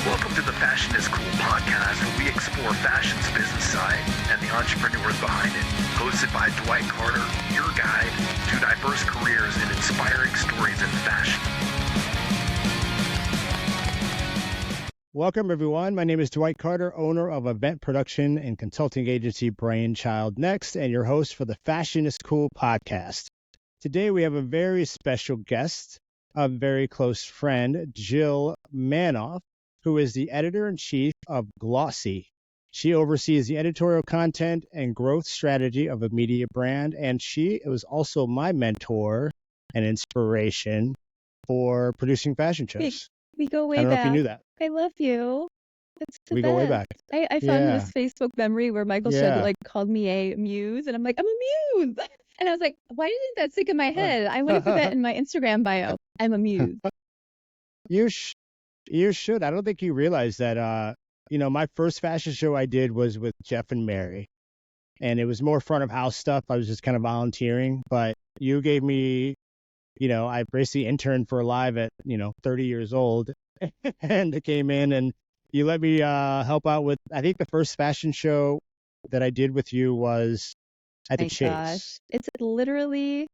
Welcome to the Fashion is Cool podcast, where we explore fashion's business side and the entrepreneurs behind it. Hosted by Dwight Carter, your guide to diverse careers and inspiring stories in fashion. Welcome, everyone. My name is Dwight Carter, owner of event production and consulting agency Brainchild Next, and your host for the Fashion is Cool podcast. Today, we have a very special guest, a very close friend, Jill Manoff, who is the editor-in-chief of Glossy. She oversees the editorial content and growth strategy of a media brand, and she was also my mentor and inspiration for producing fashion shows. We go way I don't know back. if you knew that. I love you. That's the We best. go way back. I found this Facebook memory where Michael Shedd called me a muse, and I'm like, I'm a muse. And I was like, why didn't that stick in my head? I want to put that in my Instagram bio. I'm a muse. You should. I don't think you realize that, my first fashion show I did was with Jeff and Mary, and it was more front of house stuff. I was just kind of volunteering, but you gave me, I basically interned for Live at, 30 years old and I came in and you let me help out with, I think the first fashion show that I did with you was at the Chase. Gosh. It's literally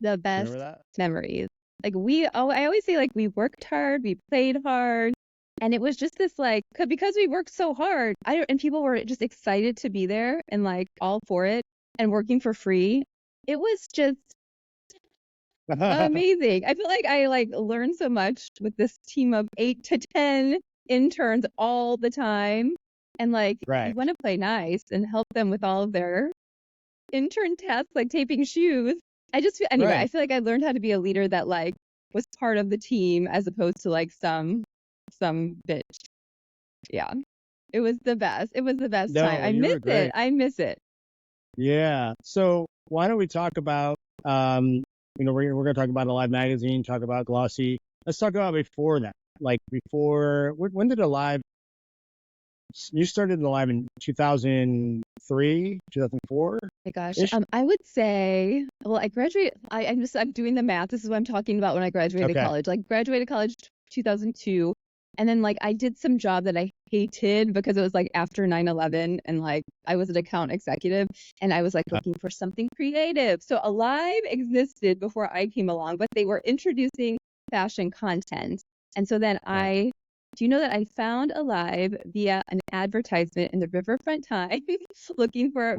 the best memories. Like I always say, like, we worked hard, we played hard, and it was just this, like, because we worked so hard, and people were just excited to be there and, like, all for it and working for free. It was just amazing. I feel like I learned so much with this team of 8 to 10 interns all the time, and you want to play nice and help them with all of their intern tasks, like taping shoes. I feel like I learned how to be a leader that was part of the team as opposed to some bitch. Yeah, it was the best. It was the best time. I miss it. I miss it. Yeah. So why don't we talk about we're going to talk about Alive magazine, talk about Glossy. Let's talk about before that. When did Alive? You started Alive in 2003, 2004? Oh my gosh. I would say, well, I graduated. I'm doing the math. This is what I'm talking about when I graduated college. Graduated college 2002. And then I did some job that I hated because it was after 9/11, and I was an account executive and I was looking for something creative. So Alive existed before I came along, but they were introducing fashion content. And so then do you know that I found Alive via an advertisement in the Riverfront Times looking for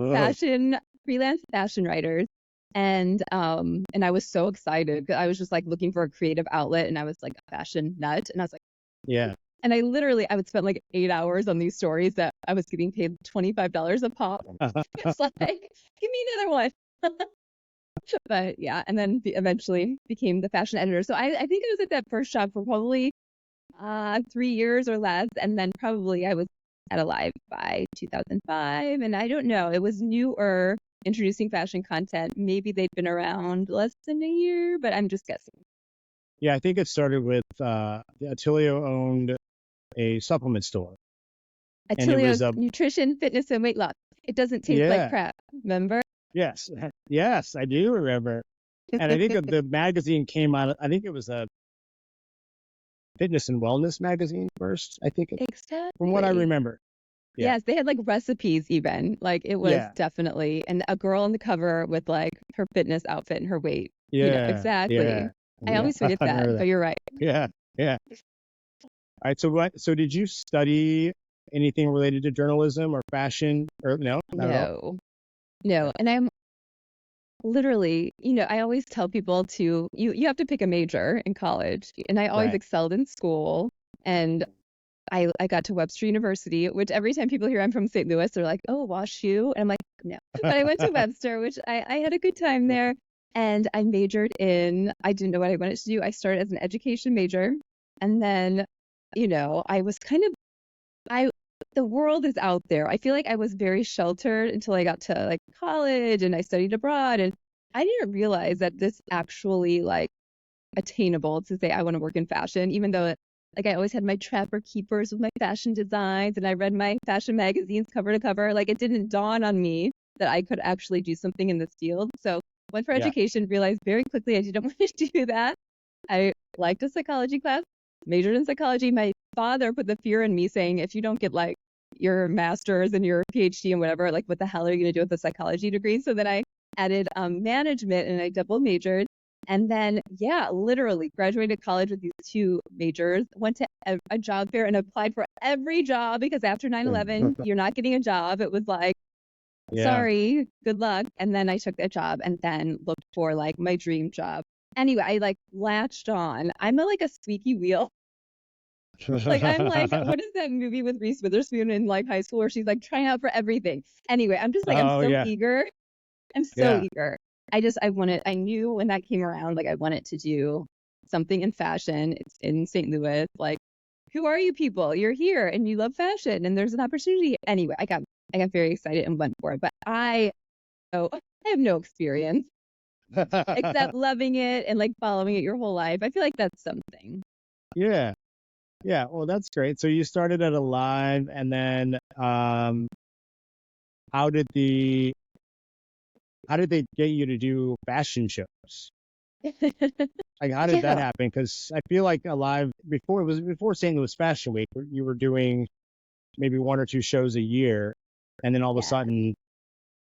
freelance fashion writers. And I was so excited because I was just looking for a creative outlet, and I was a fashion nut, and I was yeah. And I would spend 8 hours on these stories that I was getting paid $25 a pop. It's give me another one. But yeah, and then eventually became the fashion editor. So I think I was at that first job for probably 3 years or less, and then probably I was at Alive by 2005, and I don't know, it was newer, introducing fashion content. Maybe they'd been around less than a year, but I'm just guessing. Yeah, I think it started with Attilio owned a supplement store. Attilio's nutrition, fitness, and weight loss. It doesn't taste like crap, remember? Yes, I do remember. And I think the magazine came out, I think it was a fitness and wellness magazine first, I think. Exactly. From what I remember. Yeah. Yes, they had recipes even. It was definitely, and a girl on the cover with her fitness outfit and her weight. Yeah. Exactly. Yeah. I always forget that, but you're right. Yeah. Yeah. All right. So did you study anything related to journalism or fashion or no? No. And I'm literally, I always tell people you have to pick a major in college, and I always excelled in school, and I got to Webster University, which every time people hear I'm from St. Louis, they're like, oh, WashU. And I'm like, no. But I went to Webster, which I had a good time there. And I majored I didn't know what I wanted to do. I started as an education major. And then, I was the world is out there. I feel like I was very sheltered until I got to college, and I studied abroad. And I didn't realize that this actually attainable to say I want to work in fashion, even though I always had my Trapper Keepers with my fashion designs, and I read my fashion magazines cover to cover. It didn't dawn on me that I could actually do something in this field. So went for education, realized very quickly I didn't want to do that. I liked a psychology class, majored in psychology. My father put the fear in me saying, if you don't get like your master's and your PhD and whatever, like what the hell are you going to do with a psychology degree? So then I added management and I double majored. And then, yeah, literally graduated college with these two majors, went to a job fair and applied for every job because after 9/11, you're not getting a job. It was like, sorry, good luck. And then I took that job and then looked for like my dream job. Anyway, I like latched on. I'm like a squeaky wheel. Like I'm like, what is that movie with Reese Witherspoon in like high school where she's like trying out for everything? Anyway, I'm just like, I'm so eager. I'm so eager. I knew when that came around, like I wanted to do something in fashion. It's in St. Louis. Like, who are you people? You're here and you love fashion and there's an opportunity. Anyway, I got very excited and went for it. But I have no experience except loving it and like following it your whole life. I feel like that's something. Yeah. Yeah. Well, that's great. So you started at Alive and then how did they get you to do fashion shows? Like, how did that happen? Because I feel like Alive before St. Louis Fashion Week, you were doing maybe one or two shows a year, and then all of a sudden,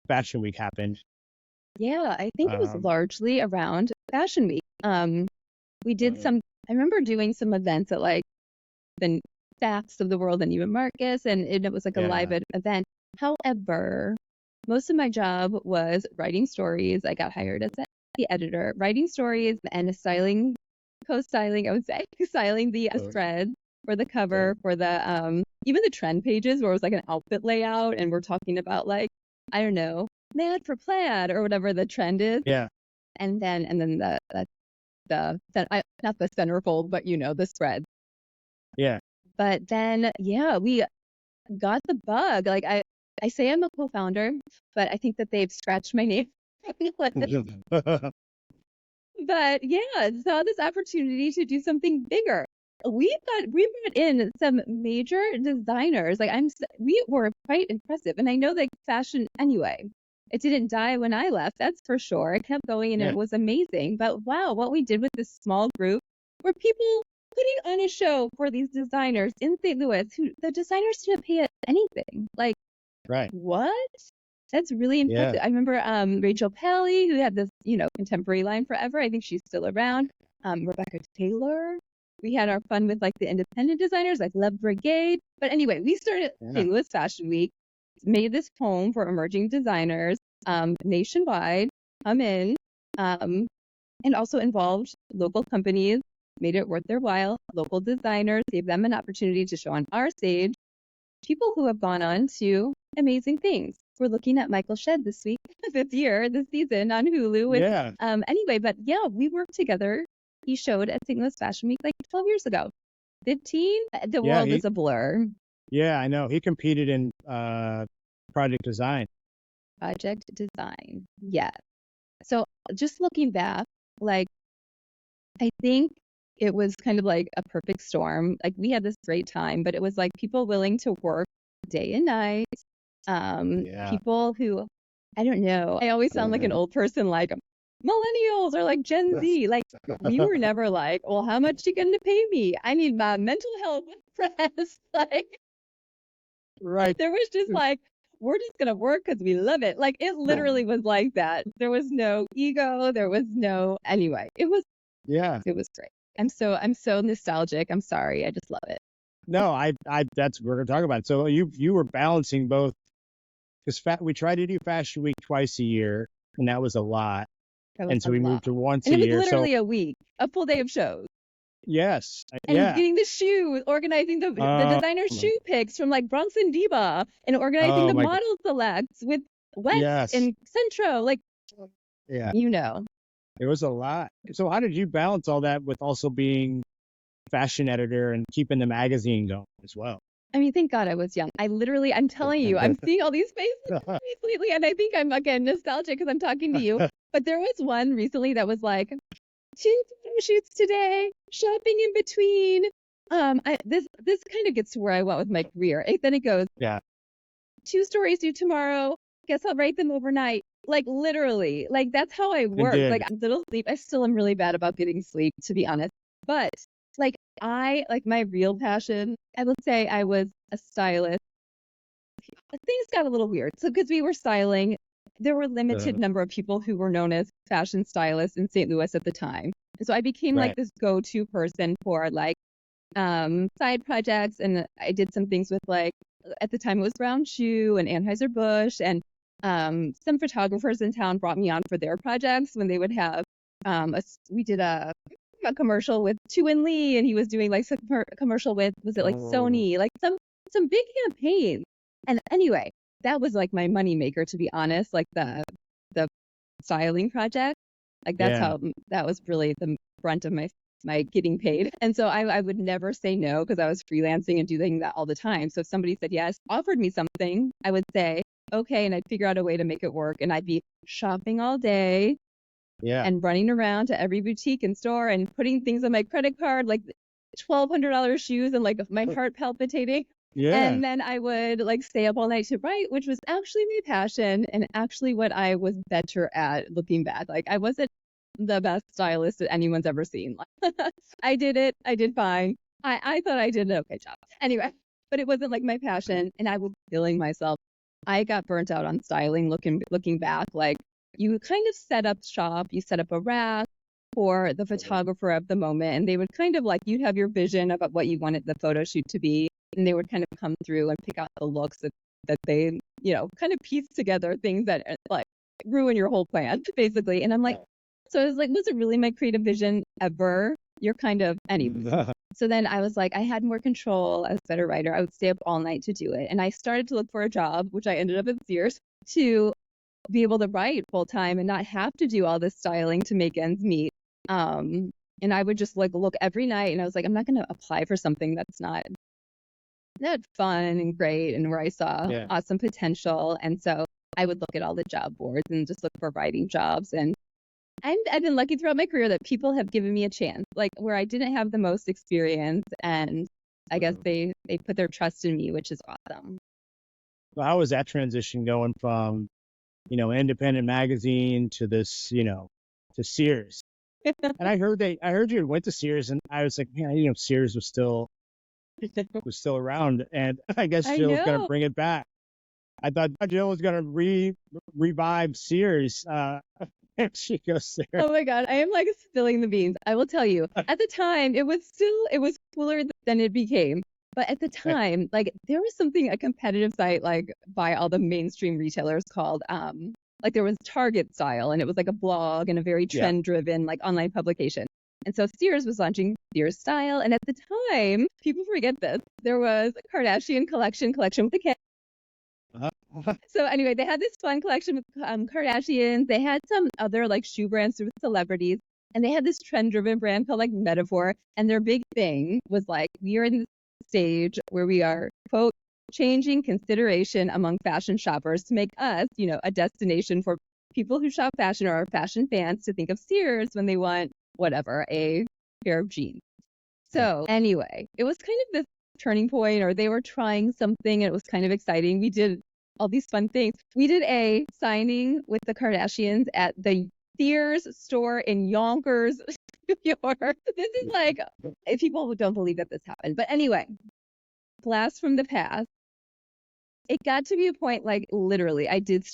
Fashion Week happened. Yeah, I think it was largely around Fashion Week. We did I remember doing some events at like the Saks of the world and even Marcus, and it was like a live event. However, most of my job was writing stories. I got hired as the editor, writing stories and co-styling, I would say, styling the thread for the cover, for the even the trend pages where it was like an outfit layout and we're talking about like, I don't know, mad for plaid or whatever the trend is. Yeah. And then not the centerfold, but you know, the thread. Yeah. But then, we got the bug. Like I say I'm a co-founder, but I think that they've scratched my name. But saw this opportunity to do something bigger. We brought in some major designers. Like we were quite impressive, and I know that fashion anyway. It didn't die when I left, that's for sure. It kept going, and it was amazing. But wow, what we did with this small group were people putting on a show for these designers in St. Louis who the designers didn't pay us anything. Like, what? That's really impressive. I remember Rachel Pelly, who had this, contemporary line forever. I think she's still around. Rebecca Taylor. We had our fun with like the independent designers, like Love Brigade. But anyway, we started St. Louis Fashion Week, made this home for emerging designers nationwide, come in, and also involved local companies, made it worth their while, local designers, gave them an opportunity to show on our stage, people who have gone on to amazing things. We're looking at Michael Shed this season on Hulu. Anyway, but we worked together. He showed at St. Louis Fashion Week like 12 years ago. 15? The world is a blur. Yeah, I know. He competed in project design. Project design. Yeah. So just looking back, like, I think it was kind of like a perfect storm. Like we had this great time, but it was like people willing to work day and night. People who, I don't know, I always sound like an old person, like millennials or like Gen Z. Like we were never like, well, how much are you going to pay me? I need my mental health press. Like, there was just like, we're just going to work because we love it. Like it literally was like that. There was no ego. There was no, anyway, it was great. I'm so nostalgic. I'm sorry. I just love it. No, that's what we're going to talk about. So you were balancing both, because we tried to do Fashion Week twice a year, and that was a lot. And so we moved to once a year. And it was literally a week, a full day of shows. Yes. And getting the shoes, organizing the designer shoe picks from like Bronson Diva, and organizing the model selects with West and Centro. Like, it was a lot. So how did you balance all that with also being fashion editor and keeping the magazine going as well? I mean, thank God I was young. I'm telling you, I'm seeing all these faces lately, and I think I'm again nostalgic because I'm talking to you. But there was one recently that was like 2 photo shoots today, shopping in between. This kind of gets to where I went with my career. Then it goes, 2 stories due tomorrow. Guess I'll write them overnight. Like literally, like that's how I work. Like little sleep. I still am really bad about getting sleep, to be honest. But Like my real passion, I would say I was a stylist. Things got a little weird. So because we were styling, there were limited number of people who were known as fashion stylists in St. Louis at the time. And so I became like this go-to person for like side projects, and I did some things with like at the time it was Brown Shoe and Anheuser-Busch, and some photographers in town brought me on for their projects when they would have we did a commercial with Chu and Lee, and he was doing like some commercial with, was it like Sony, like some big campaigns. And anyway, that was like my money maker, to be honest, like the styling project. Like that's how that was really the brunt of my getting paid. And so I would never say no because I was freelancing and doing that all the time. So if somebody said yes, offered me something, I would say okay, and I'd figure out a way to make it work. And I'd be shopping all day. And running around to every boutique and store and putting things on my credit card, like $1,200 shoes, and like my heart palpitating. And then I would like stay up all night to write, which was actually my passion and actually what I was better at looking back. Like I wasn't the best stylist that anyone's ever seen. I did it. I did fine. I thought I did an okay job. Anyway, but it wasn't like my passion, and I was killing myself. I got burnt out on styling looking back. Like you kind of set up shop, you set up a rack for the photographer of the moment, and they would kind of like, you'd have your vision about what you wanted the photo shoot to be, and they would kind of come through and pick out the looks that they, kind of piece together things that like ruin your whole plan, basically. And I'm like, so I was like, was it really my creative vision ever? You're kind of, anyway. So then I was like, I had more control. I was a better writer. I would stay up all night to do it. And I started to look for a job, which I ended up at Sears, to be able to write full time and not have to do all this styling to make ends meet. And I would just like look every night, and I was like, I'm not going to apply for something that's not fun and great and where I saw awesome potential. And so I would look at all the job boards and just look for writing jobs. And I've been lucky throughout my career that people have given me a chance, like where I didn't have the most experience, and I guess they put their trust in me, which is awesome. So how was that transition going from independent magazine to this, to Sears? And I heard you went to Sears, and I was like, man, Sears was still around, and I guess Jill was going to bring it back. I thought Jill was going to revive Sears. She goes there. Oh my God, I am like spilling the beans. I will tell you, at the time, it was cooler than it became. But at the time, like there was a competitive site like by all the mainstream retailers called like there was Target Style, and it was like a blog and a very trend driven like online publication. And so Sears was launching Sears Style, and at the time, people forget this, there was a Kardashian collection with a kid. So anyway, they had this fun collection with Kardashians. They had some other like shoe brands with celebrities, and they had this trend driven brand called like Metaphor. And their big thing was like, we are in this stage where we are, quote, changing consideration among fashion shoppers to make us, a destination for people who shop fashion or are fashion fans to think of Sears when they want whatever, a pair of jeans. So anyway, it was kind of this turning point, or they were trying something, and it was kind of exciting. We did all these fun things. We did a signing with the Kardashians at the Sears store in Yonkers, New York. This is like, if people don't believe that this happened. But anyway, blast from the past. It got to be a point, like literally, things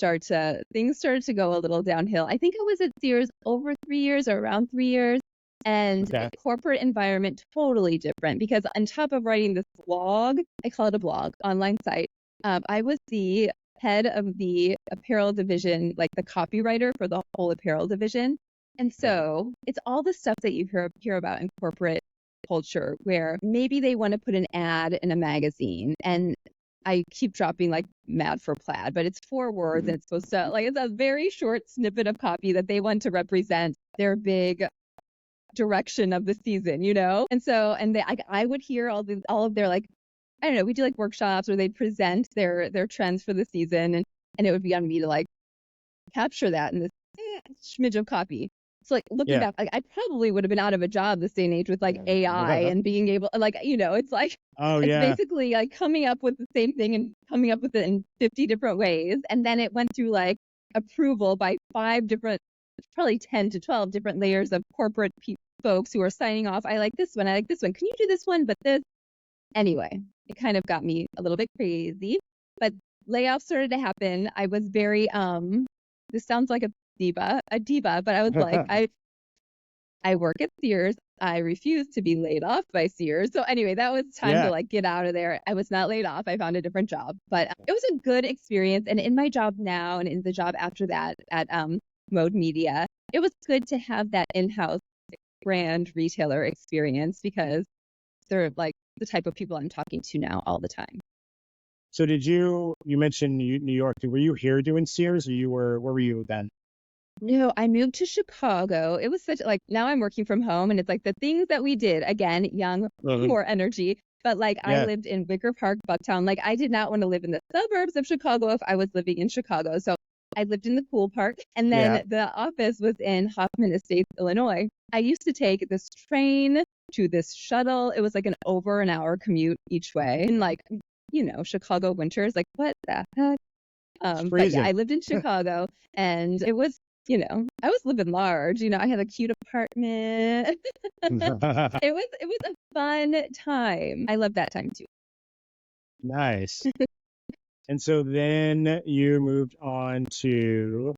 started to go a little downhill. I think I was at Sears over 3 years or around 3 years. And the corporate environment, totally different, because on top of writing this blog, I call it a blog, online site, I was the head of the apparel division, like the copywriter for the whole apparel division. And so it's all the stuff that you hear about in corporate culture, where maybe they want to put an ad in a magazine, and I keep dropping like mad for plaid, but it's 4 words and it's supposed to, like, it's a very short snippet of copy that they want to represent their big direction of the season, And so, I would hear all of their, like, I don't know, we do like workshops where they'd present their trends for the season, and it would be on me to like capture that in this smidge of copy. So like looking back, like, I probably would have been out of a job this day and age with like AI and being able, like, it's like, basically like coming up with the same thing and coming up with it in 50 different ways. And then it went through like approval by 5 different, probably 10 to 12 different layers of corporate folks who are signing off. I like this one. I like this one. Can you do this one? But this. Anyway, it kind of got me a little bit crazy. But layoffs started to happen. I was very, this sounds like a diva, but I was like, I work at Sears. I refuse to be laid off by Sears. So anyway, that was time to like get out of there. I was not laid off. I found a different job, but it was a good experience. And in my job now and in the job after that at Mode Media, it was good to have that in-house brand retailer experience because they're like the type of people I'm talking to now all the time. So you mentioned New York. Were you here doing Sears or where were you then? No, I moved to Chicago. It was such like now I'm working from home and it's like the things that we did again, young, more energy. But like I lived in Wicker Park, Bucktown. Like I did not want to live in the suburbs of Chicago if I was living in Chicago. So I lived in the cool part. And then the office was in Hoffman Estates, Illinois. I used to take this train to this shuttle. It was like an over an hour commute each way. And like, Chicago winters, like what the heck? But yeah, I lived in Chicago and it was, I was living large. I had a cute apartment. It was a fun time. I love that time too. Nice. And so then you moved on to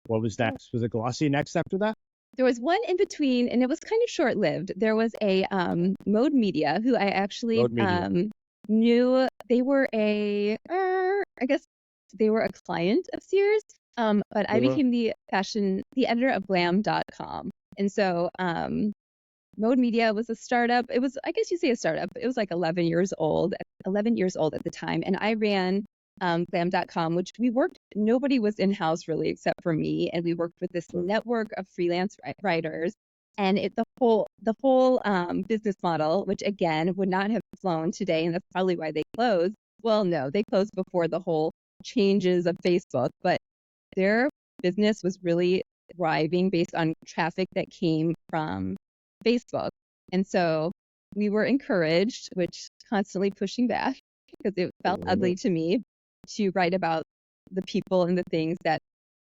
what was next? Was it Glossy next after that? There was one in between, and it was kind of short-lived. There was a Mode Media who I actually knew. They were I guess they were a client of Sears. But I became the editor of glam.com. And so Mode Media was a startup. It was, I guess you say a startup. It was like 11 years old at the time. And I ran glam.com, which nobody was in-house really except for me. And we worked with this network of freelance writers. And the whole business model, which again would not have flown today. And that's probably why they closed. Well, no, they closed before the whole changes of Facebook, but their business was really thriving based on traffic that came from Facebook. And so we were encouraged, which constantly pushing back because it felt ugly to me, to write about the people and the things that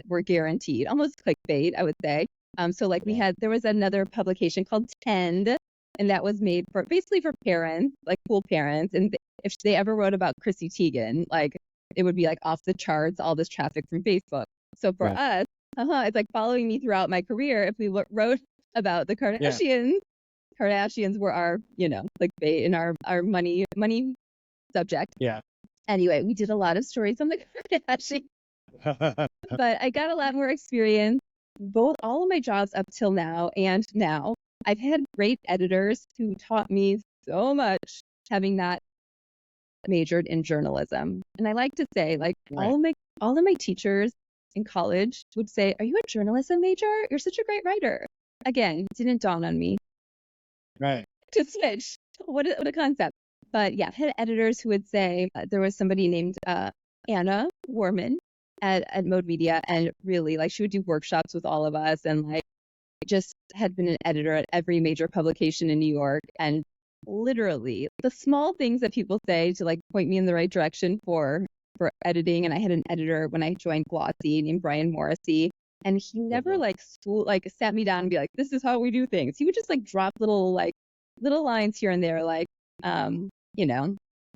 were guaranteed, almost clickbait, I would say. So like there was another publication called Tend, and that was made basically for parents, like cool parents. And if they ever wrote about Chrissy Teigen, like it would be like off the charts, all this traffic from Facebook. So for us, it's like following me throughout my career. If we wrote about the Kardashians, Kardashians were our, clickbait and our money subject. Yeah. Anyway, we did a lot of stories on the Kardashians, but I got a lot more experience, all of my jobs up till now and now. I've had great editors who taught me so much, having not majored in journalism. And I like to say, like, all of my teachers in college would say, "Are you a journalism major? You're such a great writer." Again, it didn't dawn on me. Right. To switch. What a concept. But yeah, I had editors who would say there was somebody named Anna Warman at Mode Media, and really, like, she would do workshops with all of us, and like just had been an editor at every major publication in New York, and literally the small things that people say to like point me in the right direction for editing. And I had an editor when I joined Glossy named Brian Morrissey, and he never sat me down and be like, "This is how we do things." He would just like drop little lines here and there, like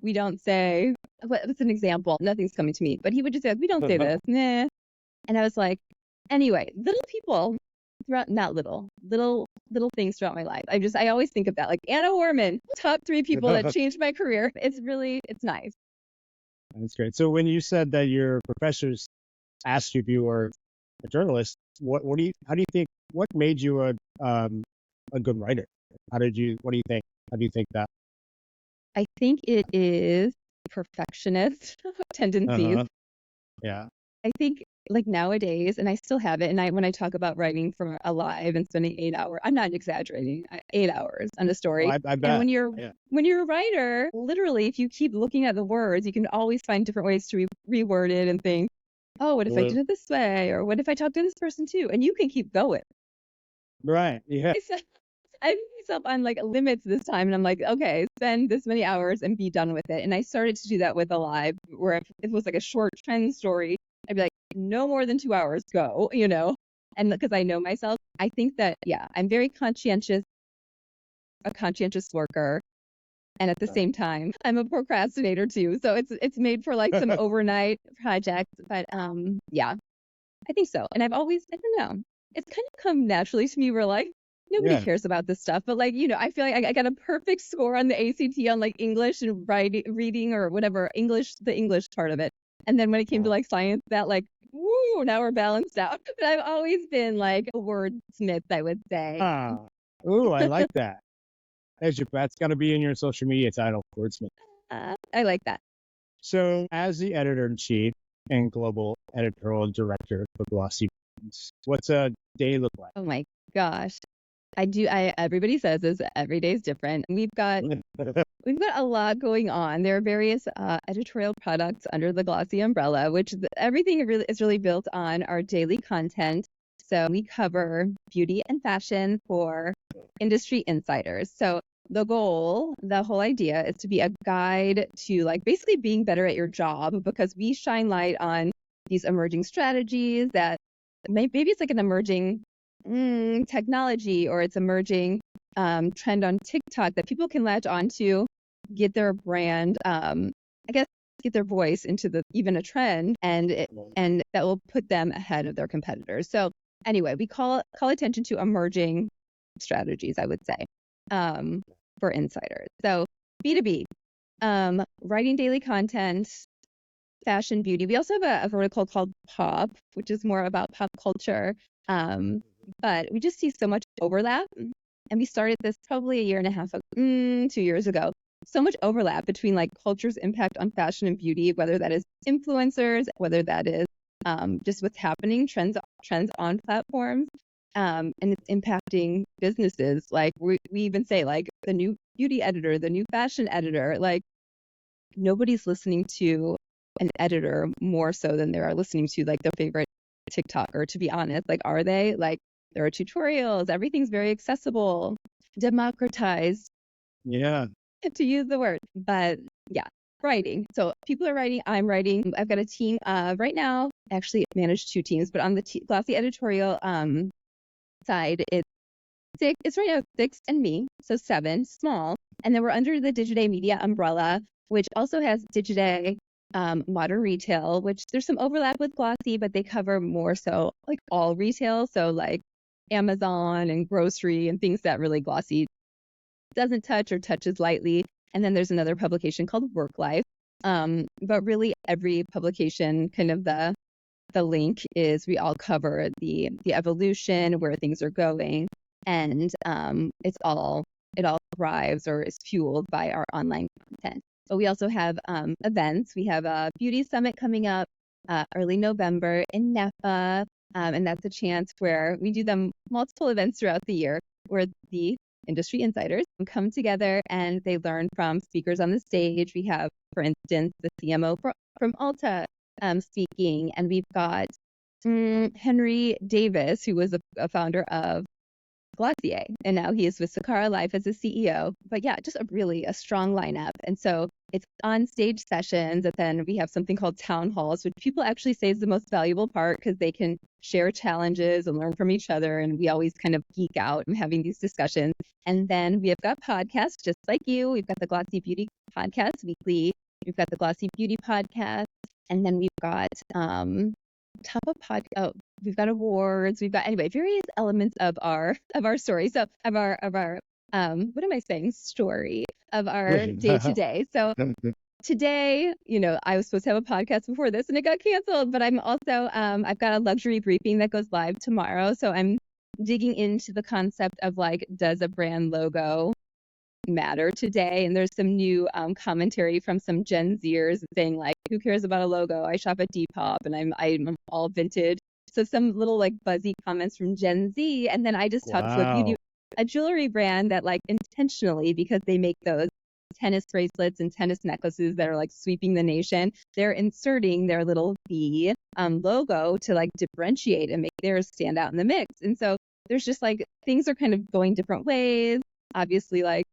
we don't say, what's an example? Nothing's coming to me, but he would just say, "We don't say this." Nah. And I was like, anyway, little people throughout, not little things throughout my life. I always think of that, like Anna Warman, top 3 people that changed my career. It's nice. That's great. So when you said that your professors asked you if you were a journalist, what do you think, what made you a good writer? What do you think? How do you think that? I think it is perfectionist tendencies. Yeah. I think like nowadays, and I still have it, and when I talk about writing from Alive and spending 8 hours, I'm not exaggerating, 8 hours on a story. I bet. And when you're a writer, literally, if you keep looking at the words, you can always find different ways to reword it and think, "Oh, what if I did it this way? Or what if I talked to this person too?" And you can keep going. Right. Yeah. I put myself on like limits this time, and I'm like, okay, spend this many hours and be done with it. And I started to do that with Alive, where if it was like a short trend story, I'd be like, no more than 2 hours, go, And because I know myself, I think that, I'm very conscientious a conscientious worker. And at the same time, I'm a procrastinator too. So it's made for like some overnight projects. But yeah, I think so. And I don't know, it's kind of come naturally to me where like nobody cares about this stuff. But like, I feel like I got a perfect score on the ACT on like English and reading or whatever, the English part of it. And then when it came to like science, that like, woo, now we're balanced out. But I've always been like a wordsmith, I would say. Ooh, I like that. That's got to be in your social media title, wordsmith. I like that. So, as the editor-in-chief and global editorial director for Glossy, what's a day look like? Oh my gosh. Everybody says this, every day is different. We've got a lot going on. There are various editorial products under the Glossy umbrella, which everything is really built on our daily content. So we cover beauty and fashion for industry insiders. So the whole idea is to be a guide to like basically being better at your job, because we shine light on these emerging strategies that maybe it's like an emerging technology, or it's emerging trend on TikTok that people can latch onto, get their brand, get their voice into even a trend, and that will put them ahead of their competitors. So anyway, we call attention to emerging strategies, I would say, for insiders. So B2B, writing daily content, fashion, beauty. We also have a vertical called Pop, which is more about pop culture. But we just see so much overlap. And we started this probably a year and a half, 2 years ago. So much overlap between like culture's impact on fashion and beauty, whether that is influencers, whether that is just what's happening, trends on platforms, and it's impacting businesses. Like we even say like the new beauty editor, the new fashion editor, like nobody's listening to an editor more so than they are listening to like their favorite TikToker, to be honest. Like, are they? Like, there are tutorials, everything's very accessible, democratized. Yeah. To use the word. But yeah, writing. So people are writing, I'm writing. I've got a team right now, actually managed 2 teams, but on the Glossy editorial side, it's right now 6 and me, so 7, small. And then we're under the Digiday Media umbrella, which also has Digiday modern retail, which there's some overlap with Glossy, but they cover more so like all retail. So like Amazon and grocery and things that really Glossy doesn't touch or touches lightly. And then there's another publication called Work Life. But really every publication, kind of the link is we all cover the evolution, where things are going. And it all thrives or is fueled by our online content. But we also have events. We have a beauty summit coming up early November in Napa. And that's a chance where we do them multiple events throughout the year, where the industry insiders come together and they learn from speakers on the stage. We have, for instance, the CMO from Ulta speaking, and we've got Henry Davis, who was a founder of Glossier, and now he is with Sakara Life as a CEO. But yeah, just a strong lineup. And so it's on stage sessions, and then we have something called town halls, which people actually say is the most valuable part, because they can share challenges and learn from each other. And we always kind of geek out and having these discussions. And then we have got podcasts just like you. We've got the Glossy Beauty Podcast weekly. We've got the Glossy Beauty Podcast. And then we've got we've got awards. We've got various elements of our story. So of our what am I saying? Story of our day to day. So today, I was supposed to have a podcast before this and it got canceled, but I'm also, I've got a luxury briefing that goes live tomorrow. So I'm digging into the concept of like, does a brand logo matter today? And there's some new commentary from some Gen Zers saying like, who cares about a logo? I shop at Depop and I'm all vintage. So some little like buzzy comments from Gen Z. And then I just talked to a jewelry brand that like intentionally, because they make those tennis bracelets and tennis necklaces that are like sweeping the nation, they're inserting their little V logo to like differentiate and make theirs stand out in the mix. And so there's just like things are kind of going different ways. Obviously, like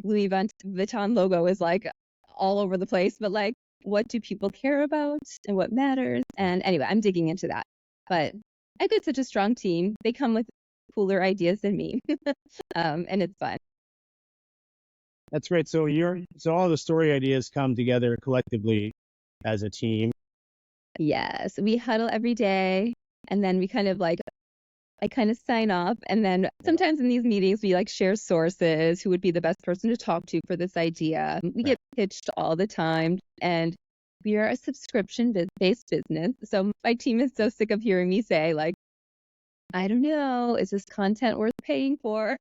Louis Vuitton logo is like all over the place, but like what do people care about and what matters? And anyway, I'm digging into that. But I've got such a strong team. They come with cooler ideas than me, and it's fun. That's great. So all the story ideas come together collectively as a team. Yes, we huddle every day, and then we kind of like I kind of sign off, and then sometimes in these meetings we like share sources, who would be the best person to talk to for this idea. We get pitched all the time, and we are a subscription-based business. So my team is so sick of hearing me say like, I don't know, is this content worth paying for?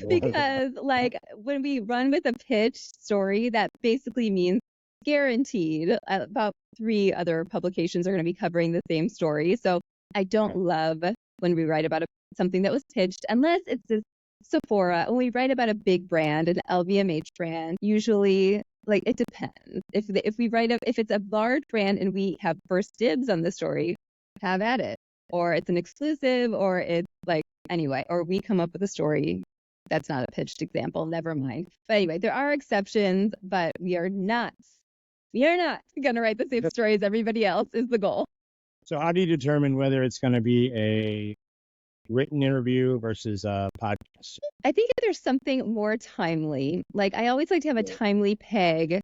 Because like when we run with a pitch story, that basically means guaranteed about 3 other publications are going to be covering the same story. So I don't love when we write about something that was pitched, unless it's a Sephora. When we write about a big brand, an LVMH brand, usually like it depends. If we write if it's a large brand and we have first dibs on the story, have at it. Or it's an exclusive, or it's like anyway, or we come up with a story. That's not a pitched example. Never mind. But anyway, there are exceptions, but we are not going to write the same story as everybody else is the goal. So how do you determine whether it's going to be a written interview versus a podcast? I think if there's something more timely, like I always like to have a timely peg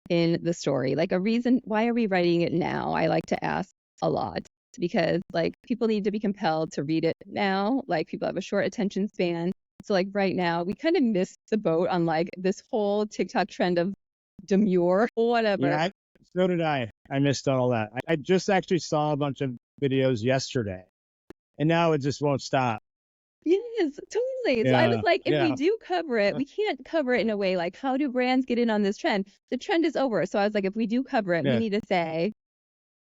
in the story, like a reason, why are we writing it now? I like to ask a lot, because like people need to be compelled to read it now. Like people have a short attention span. So like right now, we kind of missed the boat on like this whole TikTok trend of demure, whatever. Yeah, so did I. I missed all that. I just actually saw a bunch of videos yesterday, and now it just won't stop. Yes, totally. So I was like, if we do cover it, we can't cover it in a way like, how do brands get in on this trend? The trend is over. So I was like, if we do cover it, we need to say,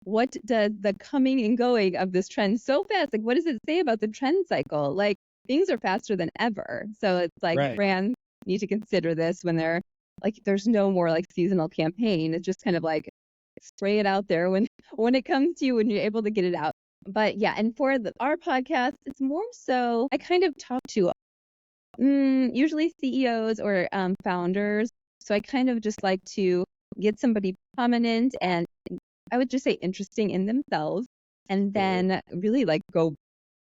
what does the coming and going of this trend so fast? Like, what does it say about the trend cycle? Like, things are faster than ever. So it's like brands need to consider this when they're like, there's no more like seasonal campaign. It's just kind of like spray it out there when it comes to you, when you're able to get it out. But yeah, and for our podcast, it's more so I kind of talk to usually CEOs or founders. So I kind of just like to get somebody prominent and I would just say interesting in themselves, and then really like go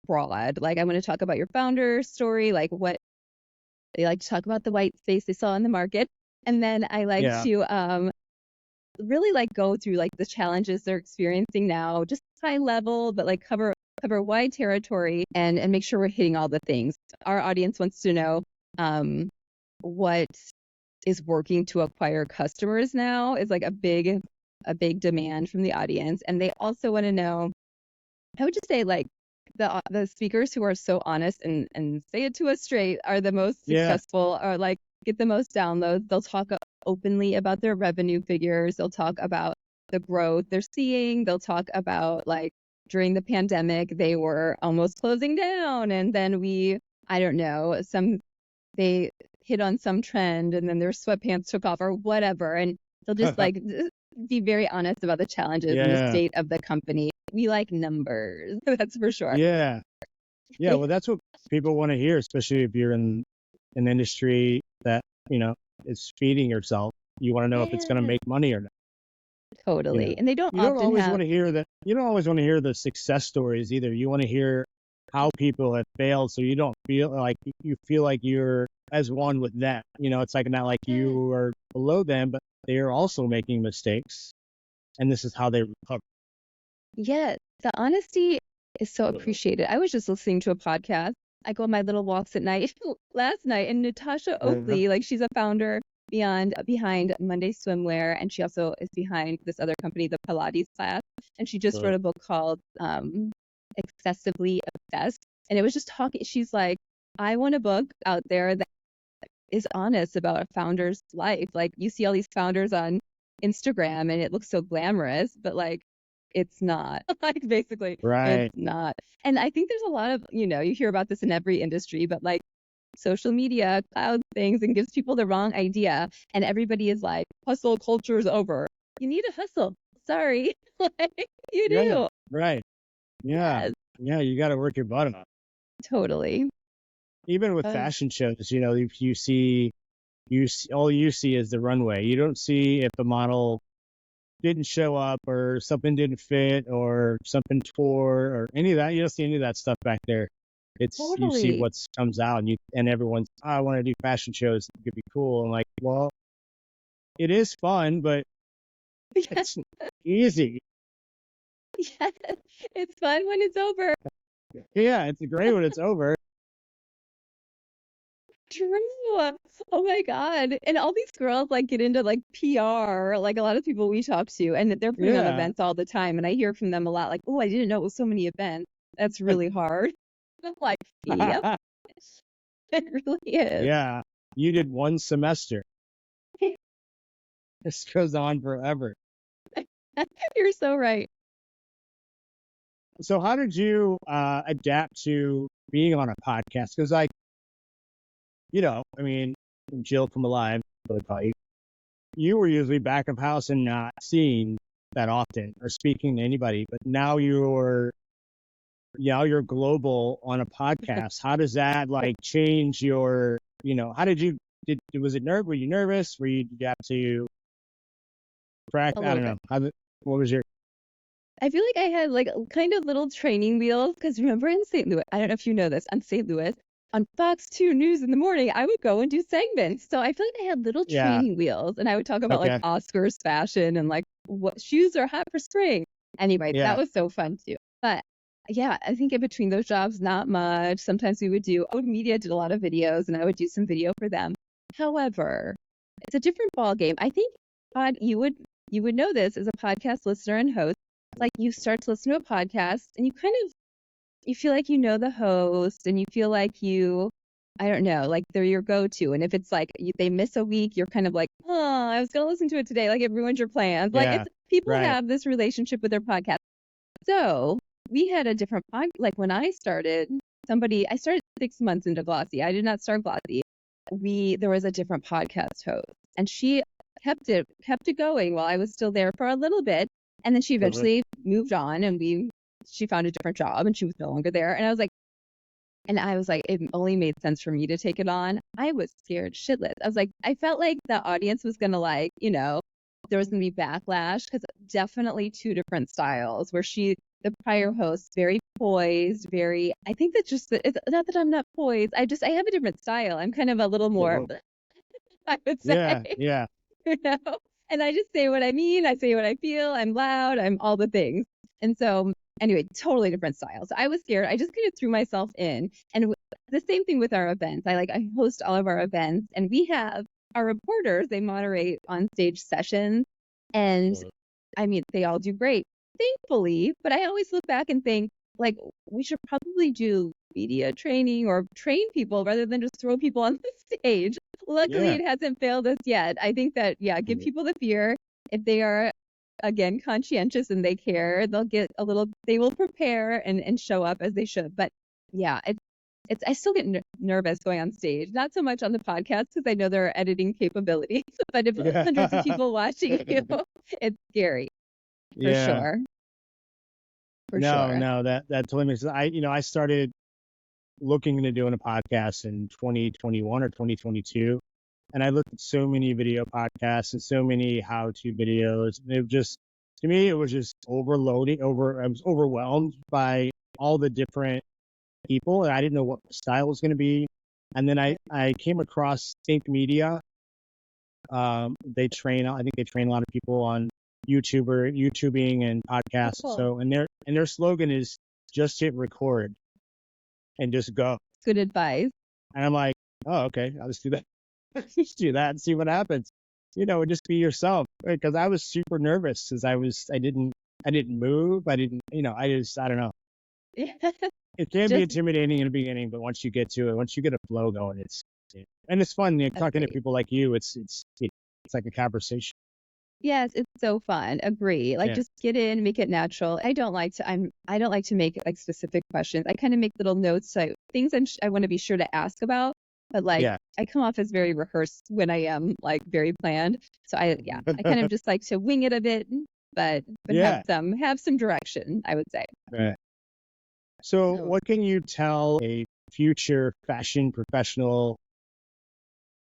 broad. Like I want to talk about your founder story, like what they like to talk about, the white space they saw in the market. And then I like to really like go through like the challenges they're experiencing now, just high level, but like cover wide territory and make sure we're hitting all the things. Our audience wants to know what is working to acquire customers now is like a big demand from the audience. And they also want to know, I would just say like the speakers who are so honest and say it to us straight are the most successful, or like get the most downloads. They'll talk openly about their revenue figures. They'll talk about the growth they're seeing. They'll talk about like during the pandemic, they were almost closing down. And then they hit on some trend and then their sweatpants took off or whatever. And they'll just like be very honest about the challenges and the state of the company. We like numbers. That's for sure. Yeah. Well, that's what people want to hear, especially if you're in an industry that, is feeding yourself. You want to know if it's going to make money or not. Totally. And they don't You don't always want to hear that. You don't always want to hear the success stories either. You want to hear how people have failed, so you don't feel like you're as one with them. It's like not like you are below them, but they are also making mistakes, and this is how they recover. Yes, the honesty is so appreciated. I was just listening to a podcast. I go on my little walks at night last night, and Natasha Oakley, like she's a founder behind Monday Swimwear, and she also is behind this other company, the Pilates class. And she just wrote a book called Excessively Obsessed. And it was just talking. She's like, I want a book out there that is honest about a founder's life. Like you see all these founders on Instagram and it looks so glamorous, but like it's not. Like basically it's not. And I think there's a lot of, you hear about this in every industry, but like social media clouds things and gives people the wrong idea. And everybody is like, hustle culture is over. You need to hustle. Sorry. Like you do. Right. Yeah. Yes. Yeah. You got to work your butt off. Totally. Even with fashion shows, if you see all you see is the runway. You don't see if the model didn't show up or something didn't fit or something tore or any of that. You don't see any of that stuff back there. It's you see Totally. what comes out, and everyone's, I want to do fashion shows. It could be cool. I'm like, well, it is fun, but Yes, it's easy. yes. It's fun when it's over. Yeah, it's great when it's over. True. Oh my God. And all these girls like get into like PR, like a lot of people we talk to, and they're putting on Yeah. events all the time. And I hear from them a lot, like, oh, I didn't know it was so many events. That's really hard. I'm like, yep, it really is. Yeah. You did one semester. This goes on forever. You're so right. So how did you adapt to being on a podcast? Because like, I mean, Jill from Alive, really call you were usually back of house and not seen that often or speaking to anybody, but now you're global on a podcast. How does that like change your, how did you, was it were you nervous? Did you have to A I little don't bit. know. What was your, I feel like I had like kind of little training wheels because remember in St. Louis, I don't know if you know this, on St. Louis, on Fox 2 News in the morning, I would go and do segments. So I feel like I had little yeah, training wheels and I would talk about like okay, Oscars fashion and like what shoes are hot for spring. Anyway, that yeah, was so fun too. But yeah, I think in between those jobs, not much. Sometimes we would do, Ode Media did a lot of videos and I would do some video for them. However, it's a different ball game. I think you would know this as a podcast listener and host. Like you start to listen to a podcast and you feel like you know the host and you feel like I don't know, like they're your go-to. And if it's like they miss a week, you're kind of like, oh, I was gonna listen to it today. Like it ruins your plans. Like yeah, it's people right, have this relationship with their podcast. So we had a different like when I started, I started 6 months into Glossy. I did not start Glossy. There was a different podcast host and she kept it going while I was still there for a little bit. And then she mhm, eventually moved on and she found a different job and she was no longer there. And I was like, it only made sense for me to take it on. I was scared shitless. I was like, I felt like the audience was going to there was going to be backlash because definitely two different styles where the prior host, very poised, I think that's just, it's not that I'm not poised. I have a different style. I'm kind of a little more, mhm, I would say. yeah, yeah, you know? And I just say what I mean. I say what I feel. I'm loud. I'm all the things. And so, anyway, totally different styles. So I was scared. I just kind of threw myself in. And the same thing with our events. I host all of our events, and we have our reporters. They moderate on stage sessions, and mhm, I mean, they all do great, thankfully. But I always look back and think, like, we should probably do media training or train people rather than just throw people on the stage. Luckily, yeah, it hasn't failed us yet. I think that, yeah, give mhm, people the fear. If they are, again, conscientious and they care, they will prepare and show up as they should. But yeah, I still get nervous going on stage. Not so much on the podcast because I know there are editing capabilities, but if yeah, hundreds of people watching you, it's scary for yeah. sure. For No, sure. no, that totally makes sense. I started looking into doing a podcast in 2021 or 2022. And I looked at so many video podcasts and so many how-to videos. It just, to me, it was just I was overwhelmed by all the different people. And I didn't know what the style was going to be. And then I came across Think Media. I think they train a lot of people on YouTubing and podcasts. Cool. So, and their slogan is just hit record and just go. Good advice. And I'm like, oh, okay, I'll just do that. Just do that and see what happens. And just be yourself. Because I was super nervous because I didn't move. I didn't, I don't know. Yeah. It can be Just intimidating in the beginning, but once you get to it, once you get a flow going, and it's fun. Talking to agree. people like you, it's like a conversation. Yes, it's so fun. Agree. Like Yeah. just get in, make it natural. I don't like to make like specific questions. I kind of make little notes, so things I want to be sure to ask about, but like Yeah. I come off as very rehearsed when I am like very planned. So I kind of just like to wing it a bit, but Yeah. have some direction, I would say. Right. So No. what can you tell a future fashion professional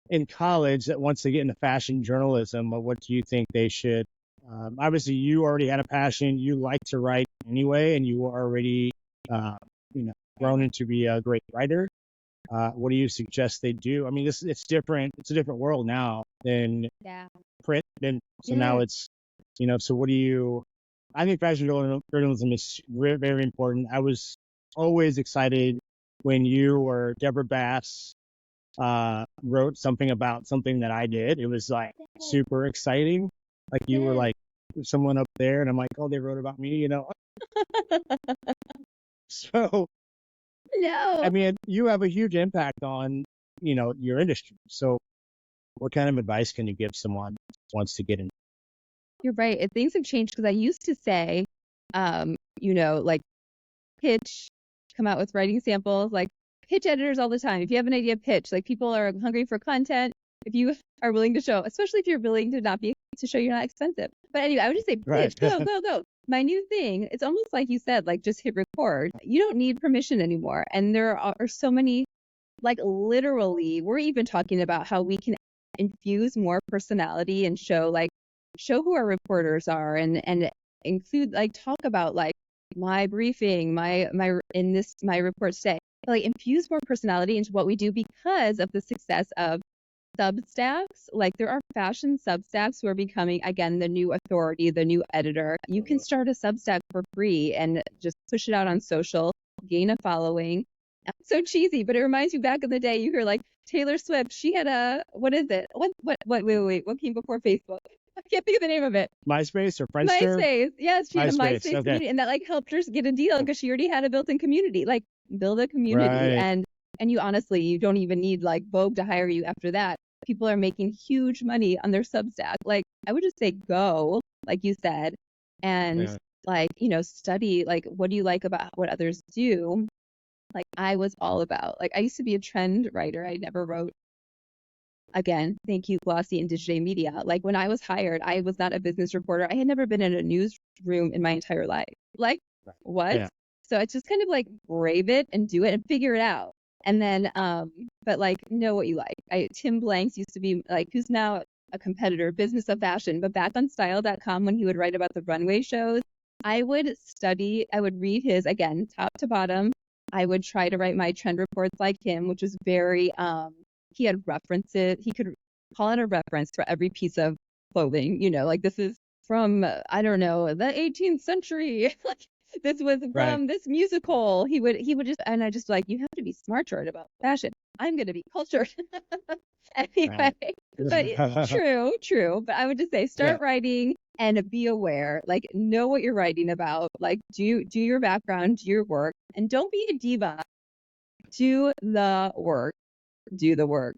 in college that wants to get into fashion journalism? What do you think they should? Obviously, you already had a passion. You like to write anyway, and you were already, grown into be a great writer, what do you suggest they do? I mean, it's different. It's a different world now than print. And so now it's, so what do you, I think fashion journalism is very important. I was always excited when you or Deborah Bass wrote something about something that I did. It was like super exciting. Like you were like someone up there, and I'm like, oh, they wrote about me, So, No. I mean, you have a huge impact on, your industry. So, what kind of advice can you give someone who wants to get in? You're right. Things have changed because I used to say, like pitch, come out with writing samples, like pitch editors all the time. If you have an idea, pitch. Like people are hungry for content. If you are willing to show, especially if you're willing to not be to show you're not expensive. But anyway, I would just say pitch, go, go, go. My new thing, it's almost like you said, like just hit record. You don't need permission anymore. And there are so many, like literally, we're even talking about how we can infuse more personality and show who our reporters are and include talk about my briefing, my report today. Like infuse more personality into what we do because of the success of Substacks. Like there are fashion Substacks who are becoming again the new authority, the new editor. You can start a Substack for free and just push it out on social, gain a following. So cheesy, but it reminds you back in the day. You hear like Taylor Swift. She had a what is it? Wait. What came before Facebook? I can't think of the name of it. MySpace or Friendster? MySpace. Yes, she had a MySpace okay. community, and that helped her get a deal because she already had a built-in community. Like build a community, and you honestly, you don't even need Vogue to hire you after that. People are making huge money on their Substack. Like I would just say go, like you said, and study what do you like about what others do. Like I was all about I used to be a trend writer. I never wrote. Again, thank you, Glossy and Digital Media. Like when I was hired, I was not a business reporter. I had never been in a newsroom in my entire life. Like what? Yeah. So it's just kind of brave it and do it and figure it out. And then, but know what you like. Tim Blanks used to be who's now a competitor, Business of Fashion, but back on style.com when he would write about the runway shows, I would read his, again, top to bottom. I would try to write my trend reports like him, which was very, he had references. He could call out a reference for every piece of clothing, this is from, I don't know, the 18th century. This was from this musical. He would just, and I just you have to be smart to write about fashion. I'm going to be cultured. Anyway, but true. But I would just say, start writing and be aware, know what you're writing about, do your background, do your work, and don't be a diva. Do the work.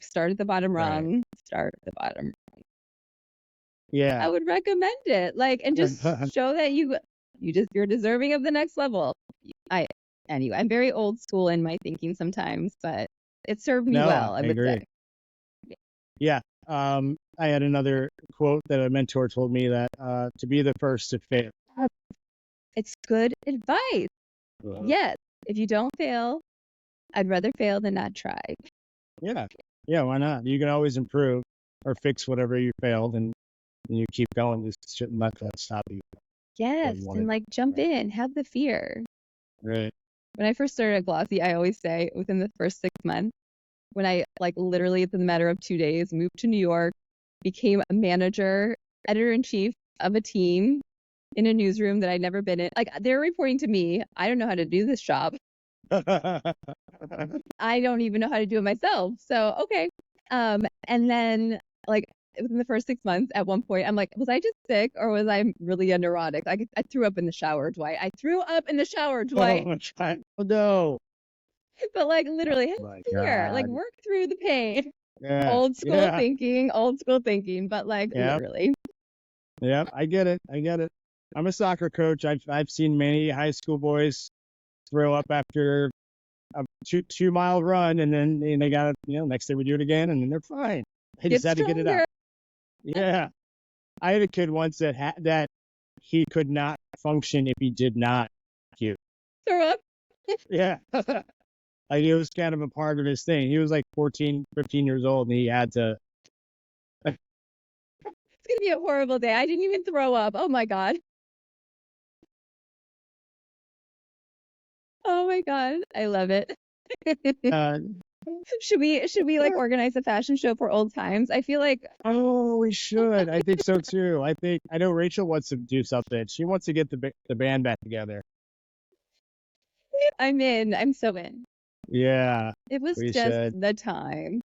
Start at the bottom rung. Start at the bottom rung. Yeah. I would recommend it. And just show that you're deserving of the next level. Anyway, I'm very old school in my thinking sometimes, but it served me well, I would agree. say. Yeah. I had another quote that a mentor told me that to be the first to fail. It's good advice. Yes. If you don't fail, I'd rather fail than not try. Yeah. Yeah, why not? You can always improve or fix whatever you failed and you keep going. Just shouldn't let that stop you. Yes, and jump in, have the fear. Right. When I first started at Glossy, I always say within the first 6 months, when I literally within the matter of 2 days moved to New York, became a manager, editor-in-chief of a team in a newsroom that I'd never been in. They're reporting to me. I don't know how to do this job. I don't even know how to do it myself. So, okay. And then within the first 6 months, at one point, I'm was I just sick or was I really a neurotic? I threw up in the shower, Dwight. I threw up in the shower, Dwight. Oh, no. But literally, here, work through the pain. Yeah. Old school thinking, but literally. Yeah, I get it. I'm a soccer coach. I've seen many high school boys throw up after a 2-mile run, and then they got next day we do it again, and then they're fine. They just had to get it out. Yeah, I had a kid once that he could not function if he did not puke. Throw up. Yeah. It was kind of a part of his thing. He was 14, 15 years old, and he had to. It's gonna be a horrible day. I didn't even throw up. Oh my God. Oh my God, I love it. Uh, Should we like organize a fashion show for old times? I feel like oh, we should. I think so too. I know Rachel wants to do something. She wants to get the band back together. I'm in. I'm so in. Yeah, It was we just should. the time.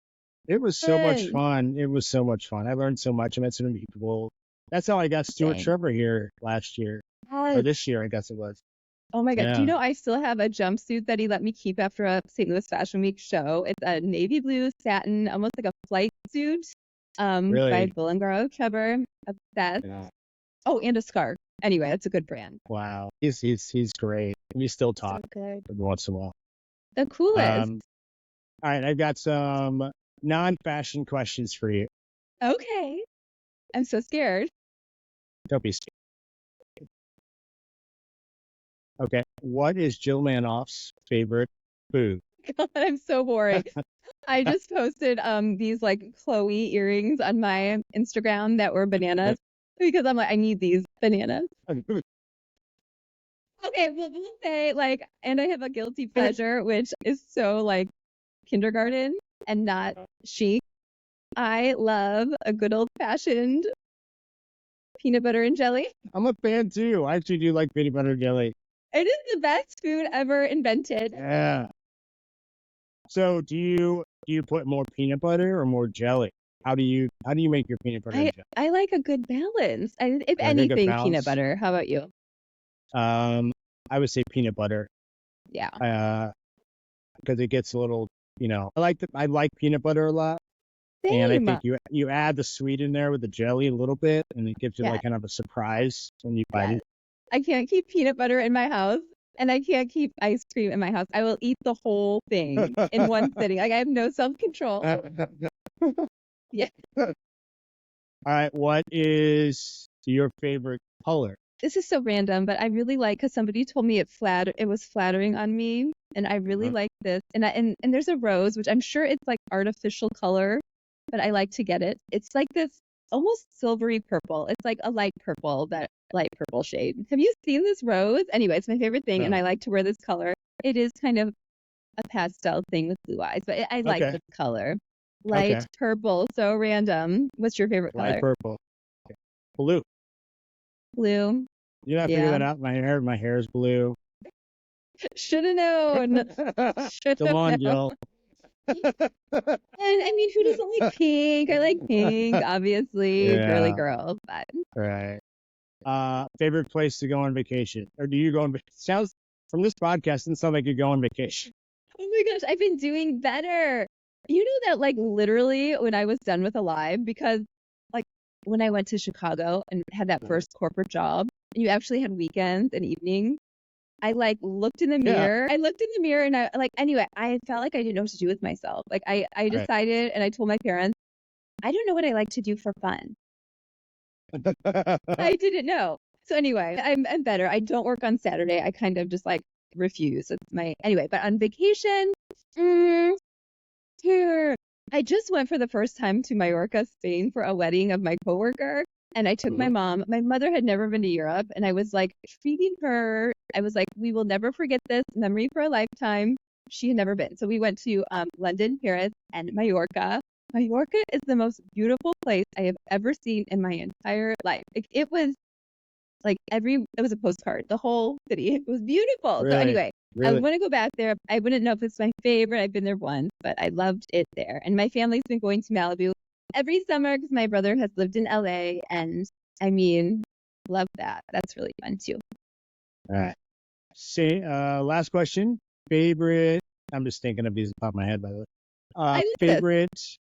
It was so much Fun. fun. It was so much fun. I learned so much. I met so many people. That's how I got Stuart Same. Trevor here last year, or Yes. this year, I guess it was. Oh my God. Do you Yeah, know I still have a jumpsuit that he let me keep after a St. Louis Fashion Week show? It's a navy blue satin, almost like a flight suit, by really. Bull and Garlow Trevor. Obsessed. Yeah. Oh, and a scarf. Anyway, that's a good brand. Wow. He's great. We still So talk good. every once in a while. The coolest. All right, I've got some non-fashion questions for you. Okay. I'm so scared. Don't be scared. Okay. What is Jill Manoff's favorite food? God, I'm so boring. I just posted these like Chloe earrings on my Instagram that were bananas because I'm like, I need these bananas. Okay, well, we'll say like, and I have a guilty pleasure, which is so like kindergarten and not chic. I love a good old fashioned peanut butter and jelly. I'm a fan too. I actually do like peanut butter jelly. It is the best food ever invented. Yeah. So do you put more peanut butter or more jelly? How do you make your peanut butter I and jelly? I like a good balance. If I think a anything, peanut balance. butter. How about you? I would say peanut butter. Yeah. Because it gets a little, I like peanut butter a lot, and I Same. think you add the sweet in there with the jelly a little bit, and it gives you Yeah. like kind of a surprise when you bite Yes. it. I can't keep peanut butter in my house and I can't keep ice cream in my house. I will eat the whole thing in one sitting. Like I have no self-control. Yeah. All right, what is your favorite color? This is so random, but I really like because somebody told me it was flattering on me, and I really like this. And there's a rose, which I'm sure it's like artificial color, but I like to get it. It's like this almost silvery purple. It's like a light purple, that light purple shade. Have you seen this rose? Anyway, it's my favorite thing, and No. I like to wear this color. It is kind of a pastel thing with blue eyes, but I like Okay. this color. Light Okay. purple, so random. What's your favorite color? Light purple. Okay. Blue. Blue. You not figure that out? My hair is blue. Should have known. Should Come have on, known. Jill. And I mean, who doesn't like pink? I like pink, obviously. Girly Yeah. girl, but Right. Favorite place to go on vacation? Or do you go on sounds from this podcast, doesn't sound like you go on vacation. oh my gosh, I've been doing better. You know that like literally when I was done with Alive, because like when I went to Chicago and had that first corporate job, and you actually had weekends and evenings, I like looked in the mirror. I looked in the mirror and anyway, I felt like I didn't know what to do with myself. Like I Right. decided and I told my parents, I don't know what I like to do for fun. I didn't know. So anyway, I'm better. I don't work on Saturday. I kind of just like refuse. It's my anyway, but on vacation, here. I just went for the first time to Mallorca, Spain for a wedding of my coworker. And I took my mom. My mother had never been to Europe. And I was like treating her. I was like, we will never forget this memory for a lifetime. She had never been. So we went to London, Paris, and Mallorca. Mallorca is the most beautiful place I have ever seen in my entire life. It was like it was a postcard, the whole city. It was beautiful. So Really? anyway, I Really? want to go back there. I wouldn't know if it's my favorite. I've been there once, but I loved it there. And my family's been going to Malibu every summer because my brother has lived in LA. And I mean, love that. That's really fun too. All right. Last question. Favorite. I'm just thinking of these off the top of my head, by the way. I like this.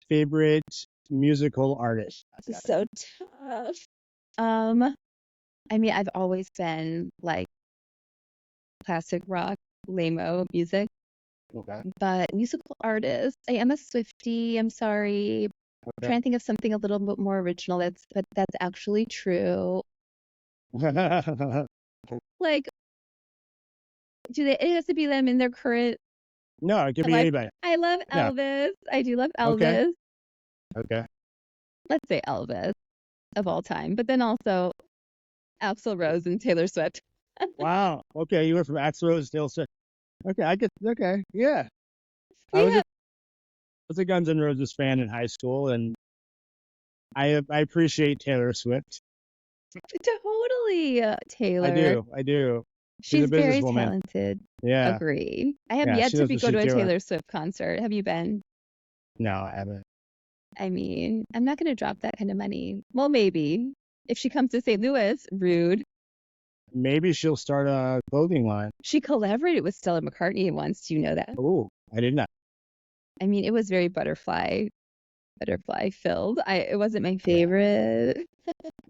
Favorite musical artist. This is so tough. I mean, I've always been like classic rock, lame-o music, Okay. but musical artist. I am a Swiftie. I'm sorry. I'm trying to think of something a little bit more original. That's actually true. Like, it has to be them in their current No, it could be life? anybody. I love Yeah. Elvis. I do love Okay. Elvis. Okay. Let's say Elvis of all time, but then also Axl Rose and Taylor Swift. Wow. Okay, you went from Axl Rose to Taylor Swift. Okay, okay, yeah. I We was have a Guns N' Roses fan in high school, and I appreciate Taylor Swift. totally I Taylor. do, I do. She's a She's very businesswoman. talented. Yeah, Agreed. I have yeah. yet She to knows what go she's to a doing. Taylor Swift concert. Have you been? No, I haven't. I mean, I'm not going to drop that kind of money. Well, maybe if she comes to St. Louis, rude. Maybe she'll start a clothing line. She collaborated with Stella McCartney once. Do you know that? Oh, I did not. I mean, it was very butterfly filled. It wasn't my Yeah. favorite,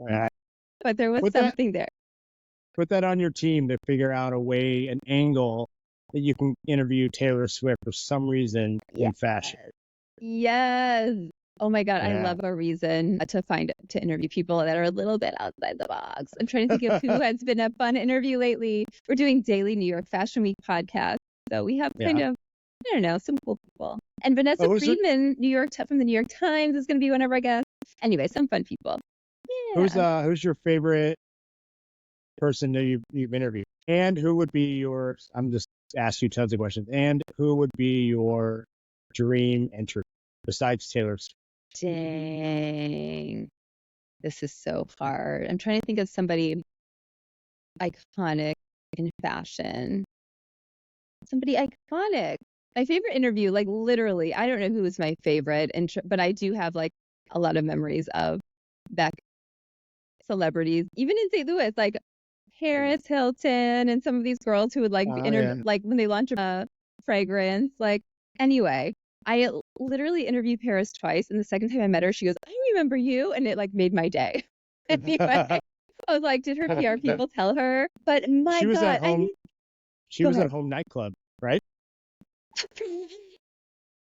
I- but there was Put that something there. put that on your team to figure out a way, an angle that you can interview Taylor Swift for some reason in fashion. Yes. Oh my God, I Yeah. love a reason to interview people that are a little bit outside the box. I'm trying to think of who has been a fun interview lately. We're doing daily New York Fashion Week podcast, so we have kind of, I don't know, some cool people. And Vanessa Friedman, from the New York Times, is going to be one of our guests. Anyway, some fun people. Yeah. Who's your favorite person that you've interviewed? And who would be yours? I'm just asking you tons of questions. And who would be your dream entry besides Taylor Swift? Dang. This is so hard. I'm trying to think of somebody iconic in fashion. Somebody iconic. My favorite interview, like literally, I don't know who was my favorite, but I do have like a lot of memories of back celebrities, even in St. Louis, like Paris Hilton and some of these girls who would like like when they launch a fragrance. Like anyway, I literally interviewed Paris twice, and the second time I met her, she goes, "I remember you," and it like made my day. Anyway, I was like, did her PR people tell her? But my she was God, at home. She was at Home Nightclub, right?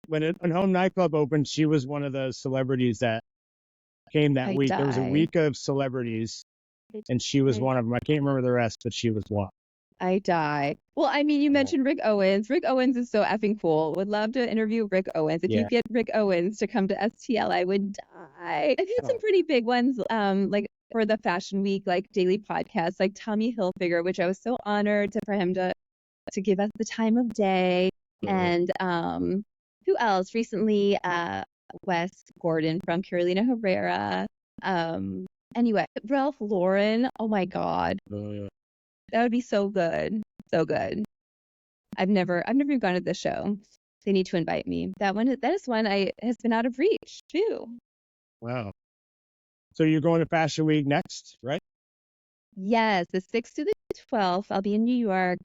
When Home Nightclub opened, she was one of the celebrities that came that week. There was a week of celebrities, and she was one of them. I can't remember the rest, but she was one. I die. Well, I mean, you mentioned Rick Owens. Rick Owens is so effing cool. Would love to interview Rick Owens. If you get Rick Owens to come to STL, I would die. I've had some pretty big ones, like for the Fashion Week, like daily podcasts, like Tommy Hilfiger, which I was so honored for him to give us the time of day. And who else? Recently, Wes Gordon from Carolina Herrera. Anyway, Ralph Lauren. Oh my God. That would be so good. So good. I've never even gone to this show. They need to invite me. That is one has been out of reach too. Wow. So you're going to Fashion Week next, right? Yes, the 6th to the 12th. I'll be in New York.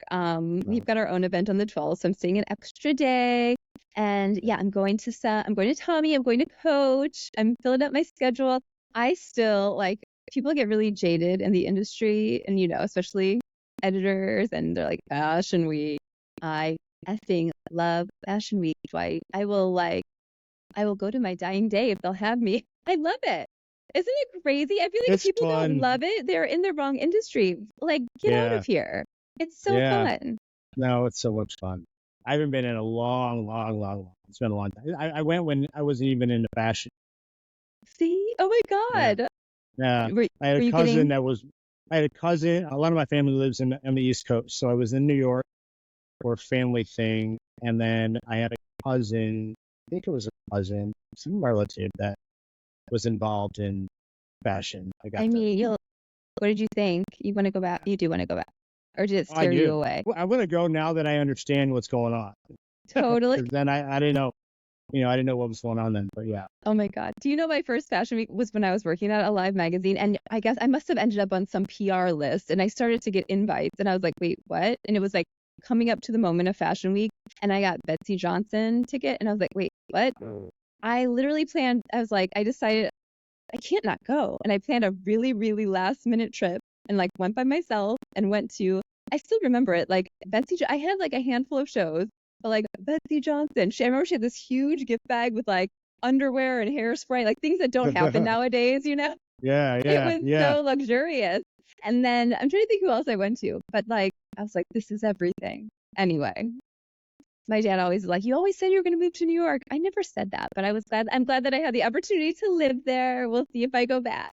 We've got our own event on the 12th, so I'm staying an extra day. And yeah, I'm going to Tommy. I'm going to Coach. I'm filling up my schedule. I still like people get really jaded in the industry, and especially editors, and they're like Fashion Week. I effing love Fashion Week, Dwight. I will go to my dying day if they'll have me. I love it. Isn't it crazy? I feel like people don't love it. They're in the wrong industry. Like, get out of here. It's so fun. No, it's so much fun. I haven't been in a long. It's been a long time. I went when I wasn't even into fashion. See? Oh my God. Yeah. I had a cousin a lot of my family lives on the East Coast. So I was in New York for a family thing. And then I had a cousin, I think it was a cousin, some relative that was involved in fashion. What did you think? You want to go back? You do want to go back? Or did it scare you away? Well, I'm going to go now that I understand what's going on. Totally. Then I didn't know. I didn't know what was going on then, but yeah. Oh my God. Do you know my first Fashion Week was when I was working at Alive magazine, and I guess I must have ended up on some PR list, and I started to get invites, and I was like, wait, what? And it was like coming up to the moment of Fashion Week, and I got Betsy Johnson ticket, and I was like, wait, what? I literally I decided I can't not go, and I planned a really, really last minute trip, and like went by myself and went to, I still remember it, like I had like a handful of shows. But like Betsy Johnson, I remember she had this huge gift bag with like underwear and hairspray, like things that don't happen nowadays, Yeah. It was so luxurious. And then I'm trying to think who else I went to, but like I was like, this is everything. Anyway, my dad always was like, you always said you were going to move to New York. I never said that, but I'm glad that I had the opportunity to live there. We'll see if I go back.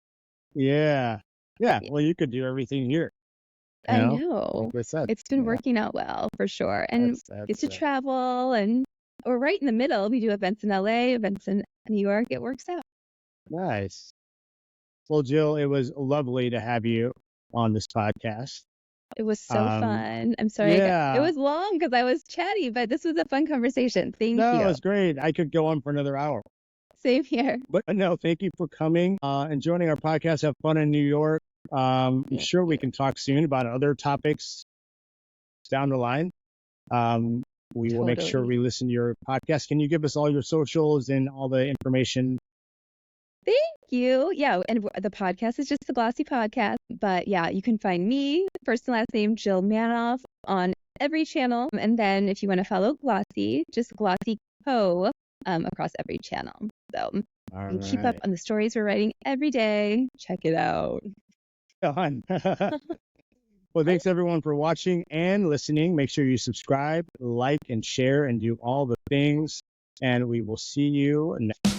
Yeah. Well, you could do everything here. You I know, know. like I said, It's been yeah, working out well for sure. And get to travel, and we're right in the middle. We do events in LA, events in New York. It works out. nice. Well, Jill, it was lovely to have you on this podcast. It was so fun. I'm sorry it Yeah, was long because I was chatty, but this was a fun conversation. Thank no, it you. was great. I could go on for another hour. Same here. But no, thank you for coming and joining our podcast. Have fun in New York. I'm sure we can talk soon about other topics down the line. We will make sure we listen to your podcast. Can you give us all your socials and all the information? Thank you. Yeah, and the podcast is just the Glossy Podcast. But yeah, you can find me, first and last name, Jill Manoff, on every channel. And then if you want to follow Glossy, just Glossy Co. Across every channel. So you keep up on the stories we're writing every day. Check it out. Done. Well, thanks everyone for watching and listening. Make sure you subscribe, like, and share, and do all the things. And we will see you next.